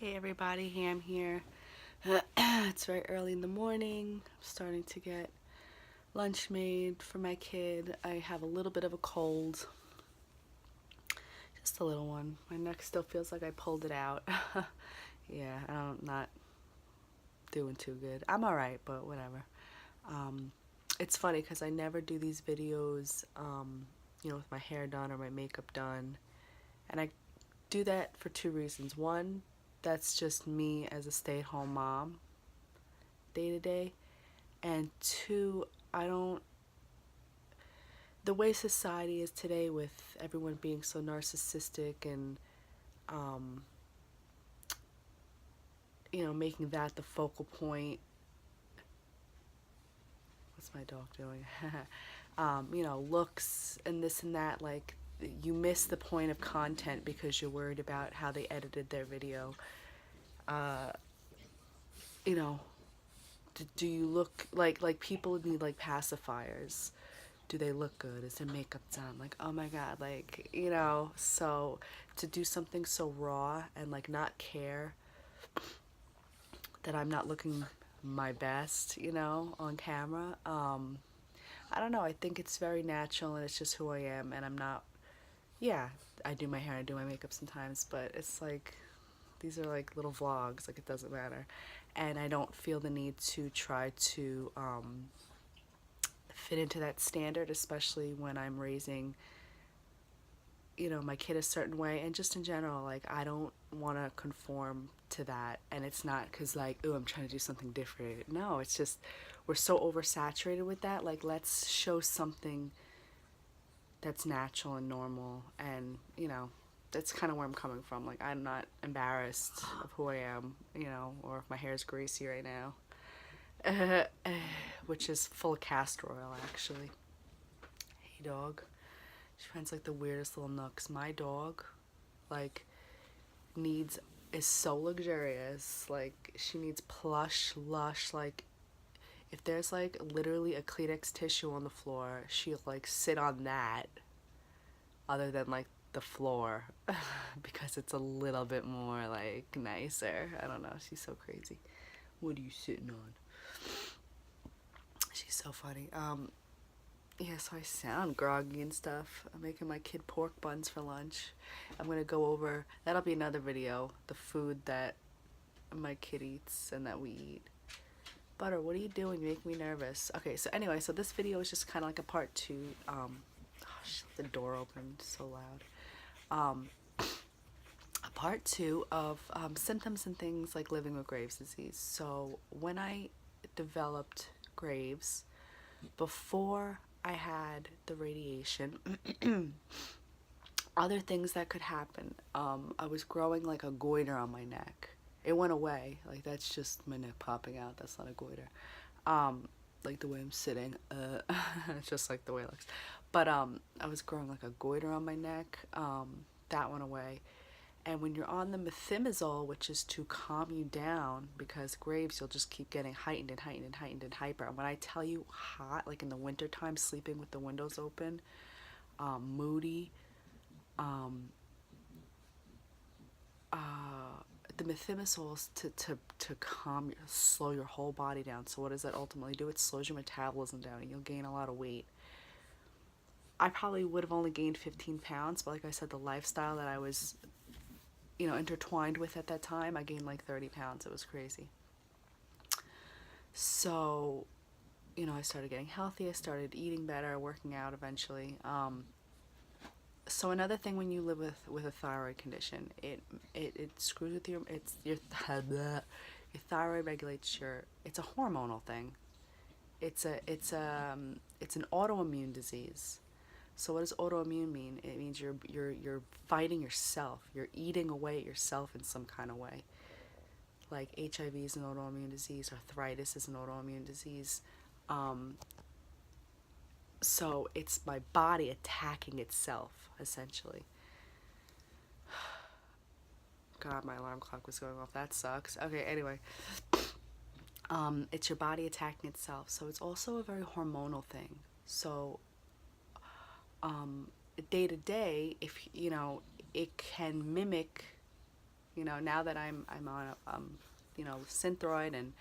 Hey everybody, Ham here. It's very early in the morning. I'm starting to get lunch made for my kid. I have a little bit of a cold, just a little one. My neck still feels like I pulled it out. Yeah, I'm not doing too good. I'm alright, but whatever. Um, it's funny because I never do these videos, with my hair done or my makeup done. And I do that for two reasons. One, that's just me as a stay-at-home mom day to day. And two, I don't, the way society is today with everyone being so narcissistic and, um, making that the focal point. What's my dog doing? Looks and this and that, like, you miss the point of content because you're worried about how they edited their video. Uh, you know, do you look like people need like pacifiers? Do they look good? Is their makeup done? Like, oh my god, like, so to do something so raw and like not care that I'm not looking my best, on camera. I don't know, I think it's very natural and it's just who I am, and I'm not, yeah, I do my hair, I do my makeup sometimes, but it's like these are like little vlogs, like it doesn't matter. And I don't feel the need to try to fit into that standard, especially when I'm raising my kid a certain way, and just in general, like, I don't want to conform to that. And it's not because, like, oh, I'm trying to do something different. No, it's just we're so oversaturated with that. Like, let's show something that's natural and normal. And that's kind of where I'm coming from. Like, I'm not embarrassed of who I am, or if my hair is greasy right now. Which is full of castor oil, actually. Hey, dog. She finds like the weirdest little nooks. My dog, like, needs is so luxurious. Like, she needs plush, lush. Like, if there's like literally a Kleenex tissue on the floor, she'll like sit on that, other than like the floor, because it's a little bit more like nicer. I don't know. She's so crazy. What are you sitting on? She's so funny. Yeah, so I sound groggy and stuff. I'm making my kid pork buns for lunch. I'm gonna go over, that'll be another video, the food that my kid eats and that we eat. Butter, what are you doing? You make me nervous. Okay, so anyway, so this video is just kind of like a part two. The door opened so loud. A part two of symptoms and things like living with Graves' disease. So when I developed Graves, before I had the radiation, other things that could happen. I was growing like a goiter on my neck. It went away. Like, that's just my neck popping out. That's not a goiter. Like the way I'm sitting. Just like the way it looks. But I was growing like a goiter on my neck. That went away. And when you're on the methimazole, which is to calm you down, because Graves, you'll just keep getting heightened and heightened and heightened and hyper. And when I tell you hot, like in the wintertime, sleeping with the windows open, moody, um, the methimazole to calm, slow your whole body down. So what does that ultimately do? It slows your metabolism down and you'll gain a lot of weight. I probably would have only gained 15 pounds, but like I said, the lifestyle that I was intertwined with at that time, I gained like 30 pounds. It was crazy. So, I started getting healthy. I started eating better, working out eventually. So another thing, when you live with a thyroid condition, it screws with your thyroid regulates it's a hormonal thing. It's an autoimmune disease. So what does autoimmune mean? It means you're fighting yourself. You're eating away at yourself in some kind of way. Like, HIV is an autoimmune disease. Arthritis is an autoimmune disease. So it's my body attacking itself, essentially. God, my alarm clock was going off. That sucks. Okay, anyway. It's your body attacking itself. So it's also a very hormonal thing. So day to day, if it can mimic You know, now that I'm on a, you know, Synthroid, and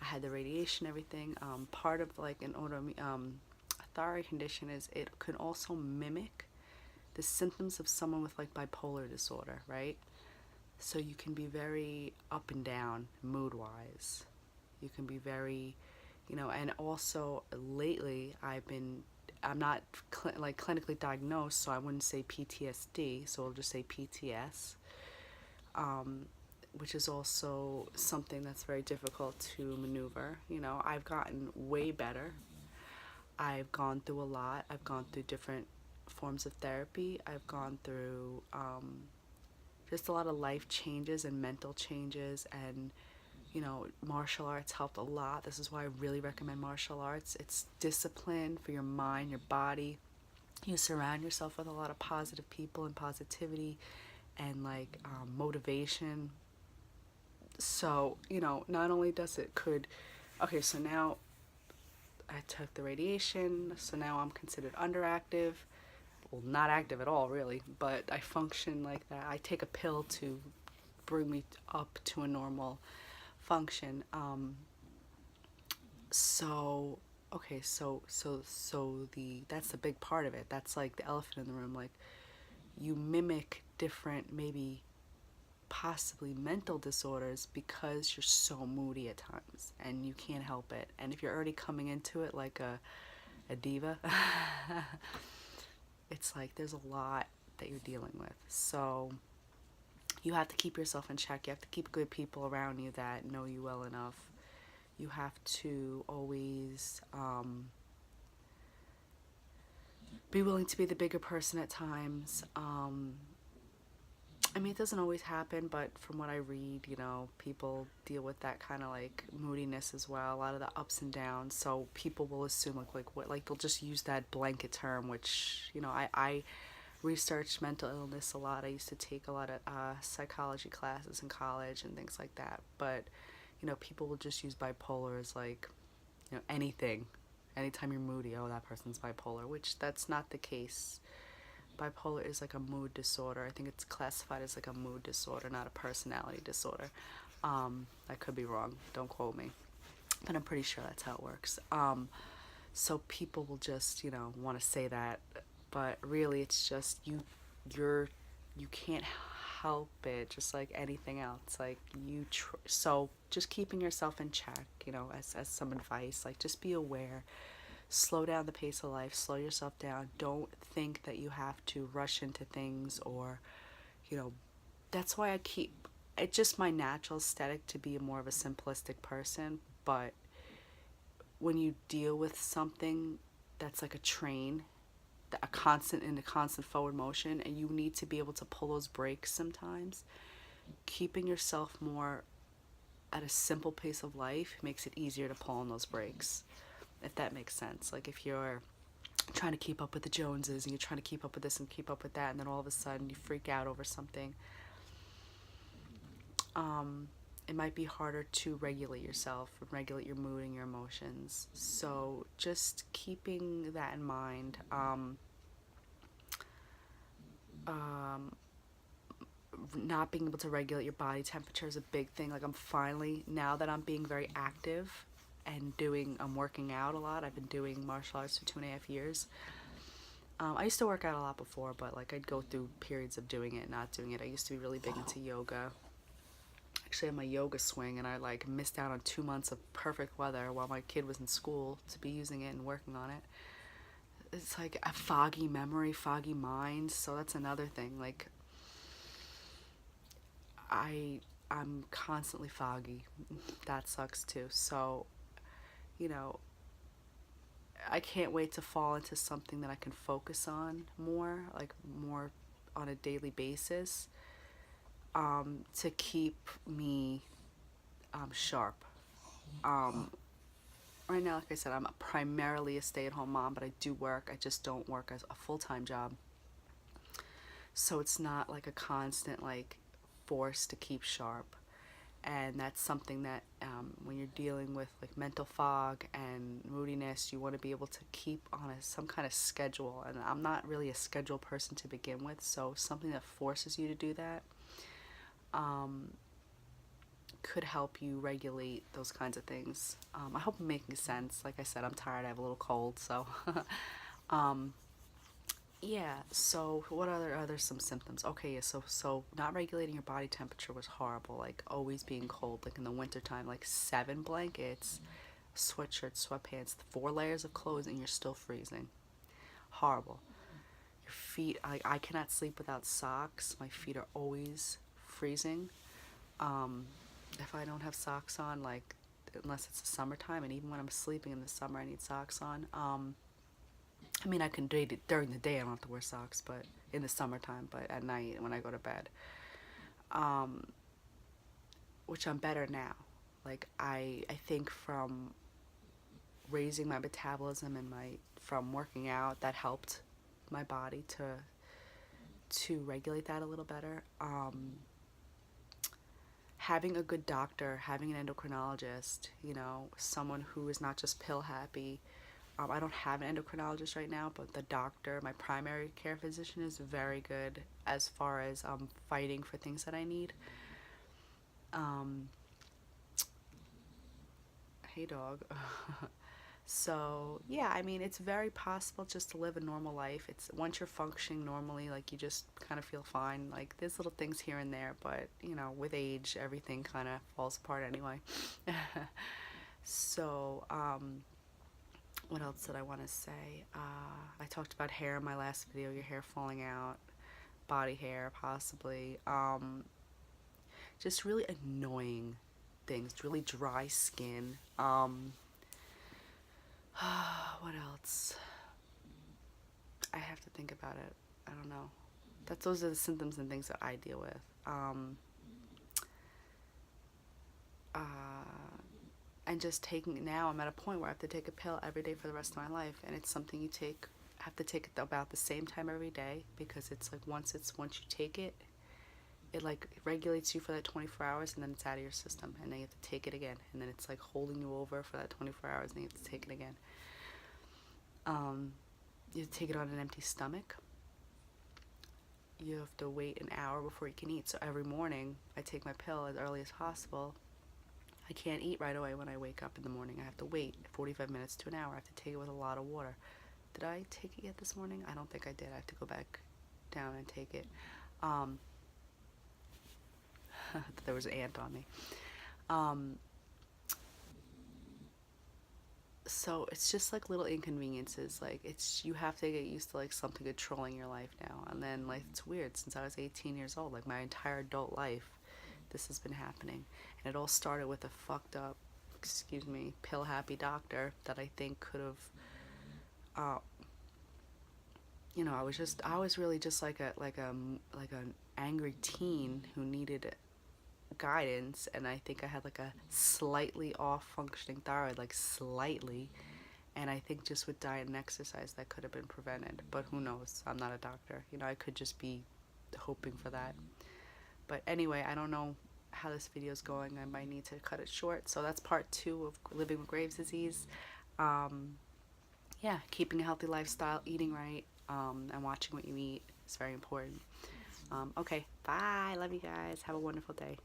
I had the radiation, everything. Part of like an autoimmune thyroid condition is it can also mimic the symptoms of someone with like bipolar disorder, right? So you can be very up and down mood wise. You can be very, you know, and also lately I'm not like clinically diagnosed, so I wouldn't say PTSD, so I'll just say PTS, um, which is also something that's very difficult to maneuver. You know, I've gotten way better. I've gone through a lot. I've gone through different forms of therapy. I've gone through just a lot of life changes and mental changes, and you know, martial arts helped a lot. This is why I really recommend martial arts. It's discipline for your mind, your body. You surround yourself with a lot of positive people and positivity and like motivation. So, you know, not only does it could, okay, so now I took the radiation, so now I'm considered underactive. Well, not active at all, really, but I function like that. I take a pill to bring me up to a normal function. So okay, so the that's the big part of it. That's like the elephant in the room. Like you mimic different, maybe possibly mental disorders because you're so moody at times and you can't help it. And if you're already coming into it like a diva, it's like there's a lot that you're dealing with. So you have to keep yourself in check. You have to keep good people around you that know you well enough. You have to always be willing to be the bigger person at times. I mean, it doesn't always happen, but from what I read, you know, people deal with that kind of like moodiness as well, a lot of the ups and downs. So people will assume like what, like they'll just use that blanket term, which, you know, I researched mental illness a lot. I used to take a lot of psychology classes in college and things like that. But, you know, people will just use bipolar as like, you know, anything. Anytime you're moody, oh, that person's bipolar, which that's not the case. Bipolar is like a mood disorder. I think it's classified as like a mood disorder, not a personality disorder. I could be wrong. Don't quote me, but I'm pretty sure that's how it works. So people will just, you know, want to say that, but really it's just you can't help it. Just like anything else, like so just keeping yourself in check. You know, as some advice, like just be aware. Slow down the pace of life, slow yourself down. Don't think that you have to rush into things, or, you know, that's why I keep it's just my natural aesthetic to be more of a simplistic person. But when you deal with something that's like a train, a constant in a constant forward motion, and you need to be able to pull those brakes sometimes, keeping yourself more at a simple pace of life makes it easier to pull on those brakes, if that makes sense. Like if you're trying to keep up with the Joneses and you're trying to keep up with this and keep up with that, and then all of a sudden you freak out over something, it might be harder to regulate yourself, regulate your mood and your emotions. So just keeping that in mind. Not being able to regulate your body temperature is a big thing. Like I'm finally, now that I'm being very active and I'm working out a lot. I've been doing martial arts for 2.5 years. I used to work out a lot before, but like I'd go through periods of doing it and not doing it. I used to be really big into yoga. Actually, I had my yoga swing, and I like missed out on 2 months of perfect weather while my kid was in school to be using it and working on it. It's like a foggy memory, foggy mind. So that's another thing. Like I'm constantly foggy. That sucks too. So, you know, I can't wait to fall into something that I can focus on more, like more on a daily basis, to keep me sharp. Um, right now, like I said, I'm primarily a stay-at-home mom, but I do work. I just don't work as a full-time job. So it's not like a constant like force to keep sharp. And that's something that when you're dealing with like mental fog and moodiness, you want to be able to keep on some kind of schedule. And I'm not really a schedule person to begin with, so something that forces you to do that could help you regulate those kinds of things. I hope I'm making sense. Like I said, I'm tired. I have a little cold, so um, yeah. So what other some symptoms? Okay, yeah. So not regulating your body temperature was horrible. Like always being cold. Like in the wintertime, like 7 blankets, sweatshirt, sweatpants, 4 layers of clothes, and you're still freezing. Horrible. Your feet. I cannot sleep without socks. My feet are always freezing. Um, if I don't have socks on, like unless it's the summertime, and even when I'm sleeping in the summer, I need socks on. I mean, I can do it during the day. I don't have to wear socks, but in the summertime. But at night when I go to bed, um, which I'm better now. Like I think from raising my metabolism and my from working out, that helped my body to regulate that a little better. Having a good doctor, having an endocrinologist, someone who is not just pill happy. I don't have an endocrinologist right now, but the doctor, my primary care physician, is very good as far as fighting for things that I need. Um, hey, dog. So, yeah, I mean, it's very possible just to live a normal life. It's once you're functioning normally, like you just kind of feel fine. Like there's little things here and there, but with age, everything kind of falls apart anyway. So, what else did I want to say? I talked about hair in my last video, your hair falling out, body hair possibly. Just really annoying things, really dry skin. What else? I have to think about it. I don't know. Those are the symptoms and things that I deal with. Uh, and just taking now, I'm at a point where I have to take a pill every day for the rest of my life, and it's something you take. I have to take it about the same time every day because it's like once you take it, it like regulates you for that 24 hours, and then it's out of your system, and then you have to take it again, and then it's like holding you over for that 24 hours, and you have to take it again. You have to take it on an empty stomach. You have to wait an hour before you can eat. So every morning, I take my pill as early as possible. I can't eat right away when I wake up in the morning. I have to wait 45 minutes to an hour. I have to take it with a lot of water. Did I take it yet this morning? I don't think I did. I have to go back down and take it. There was an ant on me. So it's just like little inconveniences. Like you have to get used to like something controlling your life now. And then like it's weird, since I was 18 years old, like my entire adult life, this has been happening. And it all started with a fucked up, excuse me, pill happy doctor that I think could have, I was really just like an angry teen who needed guidance, and I think I had like a slightly off functioning thyroid, like slightly, and I think just with diet and exercise that could have been prevented, but who knows? I'm not a doctor. I could just be hoping for that. But anyway, I don't know how this video is going. I might need to cut it short. So that's part 2 of living with Graves' disease. Yeah, keeping a healthy lifestyle, eating right, and watching what you eat is very important. Okay, bye. Love you guys. Have a wonderful day.